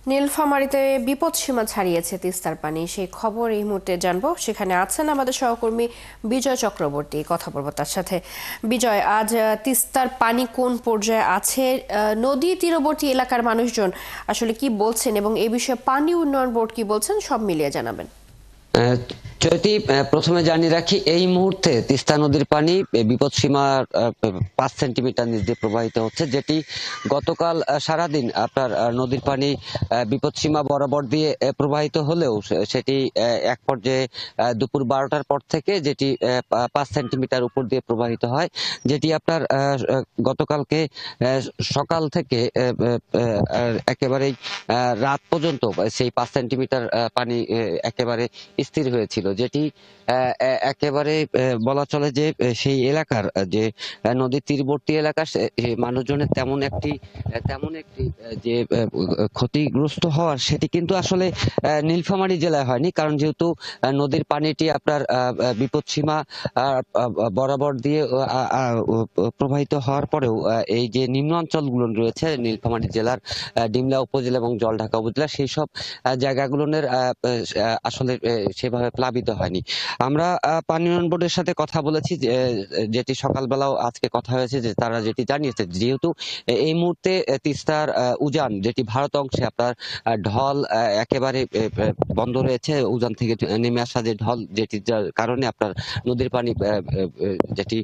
নীলফামারীতে বিপদসীমা ছাড়িয়েছে তিস্তার পানি, সেই খবর এই মুহূর্তে জানবো। সেখানে আছেন আমাদের সহকর্মী বিজয় চক্রবর্তী, কথা বলবো তার সাথে। বিজয়, আজ তিস্তার পানি কোন পর্যায়ে আছে, নদী তীরবর্তী এলাকার মানুষজন আসলে কি বলছেন এবং এই বিষয়ে পানি উন্নয়ন বোর্ড কি বলছেন, সব মিলিয়ে জানাবেন। চৈতি, প্রথমে জানিয়ে রাখি এই মুহূর্তে তিস্তা নদীর পানি বিপদসীমার 5 সেন্টিমিটার নিচ দিয়ে প্রবাহিত হচ্ছে, যেটি গতকাল সারাদিন আপনার নদীর পানি বিপদসীমা বরাবর দিয়ে প্রবাহিত হলেও সেটি এক পর্যায়ে দুপুর 12টার পর থেকে যেটি 5 সেন্টিমিটার উপর দিয়ে প্রবাহিত হয়, যেটি আপনার গতকালকে সকাল থেকে একেবারেই রাত পর্যন্ত সেই 5 সেন্টিমিটার পানি একেবারে স্থির হয়েছিল, যেটি একেবারে বলা চলে যে সেই এলাকার যে নদীর তীরবর্তী এলাকার মানুষজনের তেমন একটি যে ক্ষতিগ্রস্ত হওয়ার সেটি কিন্তু আসলে নীলফামারী জেলায় হয়নি, কারণ যেহেতু নদীর পানিটি আপনার বিপদসীমা বরাবর দিয়ে প্রবাহিত হওয়ার পরেও এই যে নিম্ন অঞ্চলগুলো রয়েছে নীলফামারী জেলার ডিমলা উপজেলা এবং জলঢাকা উপজেলা, সেই সব জায়গাগুলোর আসলে সেভাবে প্লাবিত হয়নি। আমরা পানি উন্নয়ন বোর্ডের সাথে কথা বলেছি, যেটি সকালবেলাও আজকে কথা হয়েছে, যে তারা যেটি জানিয়েছে যেহেতু এই মুহূর্তে তিস্তার উজান যেটি ভারত অংশে আপনার ঢল একেবারে বন্ধ রয়েছে, উজান থেকে নেমে আসা যে ঢল, যেটির কারণে আপনার নদীর পানি যেটি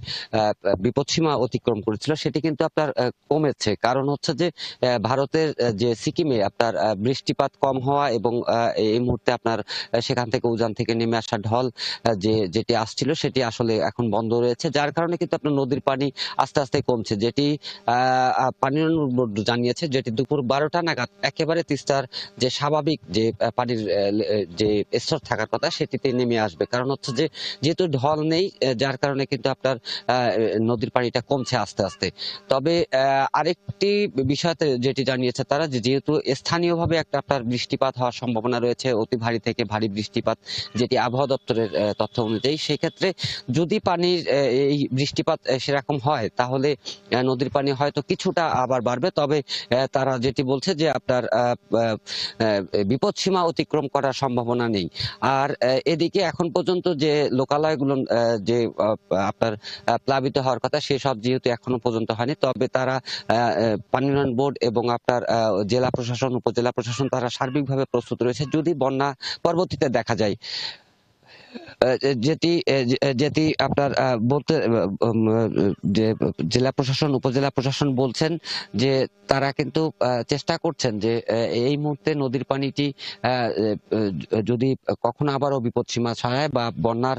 বিপদসীমা অতিক্রম করেছিল সেটি কিন্তু আপনার কমেছে। কারণ হচ্ছে যে ভারতের যে সিকিমে আপনার বৃষ্টিপাত কম হওয়া এবং এই মুহূর্তে আপনার সেখান থেকে উজান থেকে নেমে আসা ঢল যেটি আসছিল সেটি আসলে এখন বন্ধ রয়েছে, যার কারণে কিন্তু আপনার নদীর পানি আস্তে আস্তে কমছে, যেটি পানি উন্নয়ন বোর্ড জানিয়েছে, যেটি দুপুর 12টা নাগাদ একেবারে তিস্তার যে স্বাভাবিক যে পানির যে স্তর থাকার কথা সেটিতে নেমে আসবে। কারণ হচ্ছে যে যেহেতু ঢল নেই, যার কারণে কিন্তু আপনার নদীর পানিটা কমছে আস্তে আস্তে। তবে আরেকটি বিষয়তে যেটি জানিয়েছে তারা, যে যেহেতু স্থানীয়ভাবে একটা আপনার বৃষ্টিপাত হওয়ার সম্ভাবনা রয়েছে, অতি ভারী থেকে ভারী বৃষ্টিপাত, যেটি আবহাওয়া দপ্তরের তথ্য অনুযায়ী, সেক্ষেত্রে যদি পানির এই বৃষ্টিপাত সেরকম হয় তাহলে নদীর পানি হয়তো কিছুটা আবার বাড়বে। তবে তারা যেটি বলছে যে আপনার বিপদসীমা অতিক্রম করার সম্ভাবনা নেই। আর এদিকে এখন পর্যন্ত যে লোকালয়গুলো যে আপনার প্লাবিত হওয়ার কথা সেসব যেহেতু এখনো পর্যন্ত হয়নি, তবে তারা পানি উন্নয়ন বোর্ড এবং আপনার জেলা প্রশাসন, উপজেলা প্রশাসন তারা সার্বিকভাবে প্রস্তুত রয়েছে যদি বন্যা পরবর্তীতে দেখা যায়। যেটি যেটি আপনার বলতে যে জেলা প্রশাসন, উপজেলা প্রশাসন বলছেন যে তারা কিন্তু চেষ্টা করছেন যে এই মুহূর্তে নদীর পানিটি যদি কখনো আবারও বিপদসীমা ছাড়ায় বা বন্যার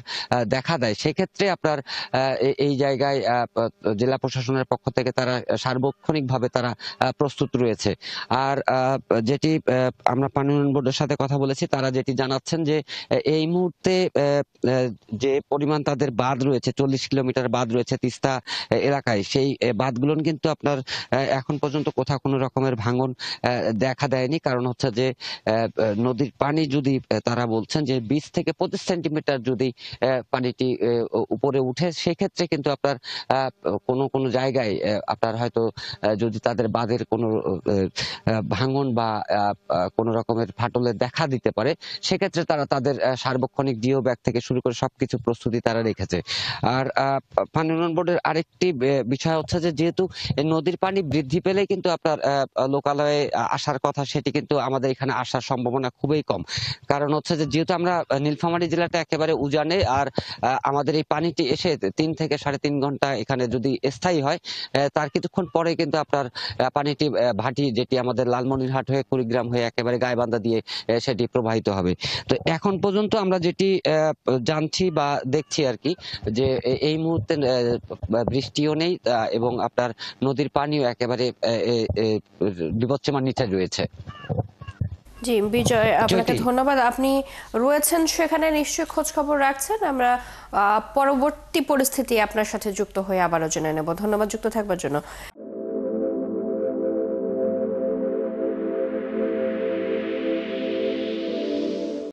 দেখা দেয়, সেক্ষেত্রে আপনার এই জায়গায় জেলা প্রশাসনের পক্ষ থেকে তারা সার্বক্ষণিকভাবে তারা প্রস্তুত রয়েছে। আর যেটি আমরা পানি উন্নয়ন বোর্ডের সাথে কথা বলেছি, তারা যেটি জানাচ্ছেন যে এই মুহূর্তে যে পরিমাণ তাদের বাঁধ রয়েছে, 40 কিলোমিটার বাঁধ রয়েছে তিস্তা এলাকায়, সেই বাঁধগুলো কিন্তু আপনার এখন পর্যন্ত কোথাও কোনো রকমের ভাঙন দেখা দেয়নি। কারণ হচ্ছে যে নদীর পানি যদি তারা বলছেন যে 20 থেকে 25 সেন্টিমিটার যদি পানিটি উপরে উঠে, সেক্ষেত্রে কিন্তু আপনার কোনো কোনো জায়গায় আপনার হয়তো যদি তাদের বাঁধের কোনো ভাঙন বা কোনো রকমের ফাটলের দেখা দিতে পারে, সেক্ষেত্রে তারা তাদের সার্বক্ষণিক জিও ব্যাগ থেকে শুরু করে সবকিছু প্রস্তুতি তারা রেখেছে। আর পানি উন্নয়ন বোর্ডের আরেকটি বিষয় হচ্ছে যে যেহেতু নদীর পানি বৃদ্ধি পেলেই কিন্তু আপনার লোকালয়ে আসার কথা, সেটি কিন্তু আমাদের এখানে আসার সম্ভাবনা খুবই কম। কারণ হচ্ছে যে যেহেতু আমরা নীলফামারী জেলাটা একেবারে উজানে, আর আমাদের এই পানিটি এসে 3 থেকে 3.5 ঘন্টা এখানে যদি স্থায়ী হয়, তার কিছুক্ষণ পরে কিন্তু আপনার পানিটি ভাটি, যেটি আমাদের লালমনিরহাট হয়ে কুড়িগ্রাম হয়ে একেবারে গাইবান্ধা দিয়ে সেটি প্রবাহিত হবে। তো এখন পর্যন্ত আমরা যেটি জানছি বা দেখছি আর কি, যে এই মুহূর্তে বৃষ্টিও নেই এবং আপনার নদীর পানিও একেবারে বিপদসীমার নিচে রয়েছে। জি বিজয়, আপনাকে চৈতি, ধন্যবাদ। আপনি রয়েছেন সেখানে, নিশ্চয়ই খোঁজ খবর রাখছেন। আমরা পরবর্তী পরিস্থিতি আপনার সাথে যুক্ত হয়ে আবারও জেনে নেব। ধন্যবাদ যুক্ত থাকবার জন্য।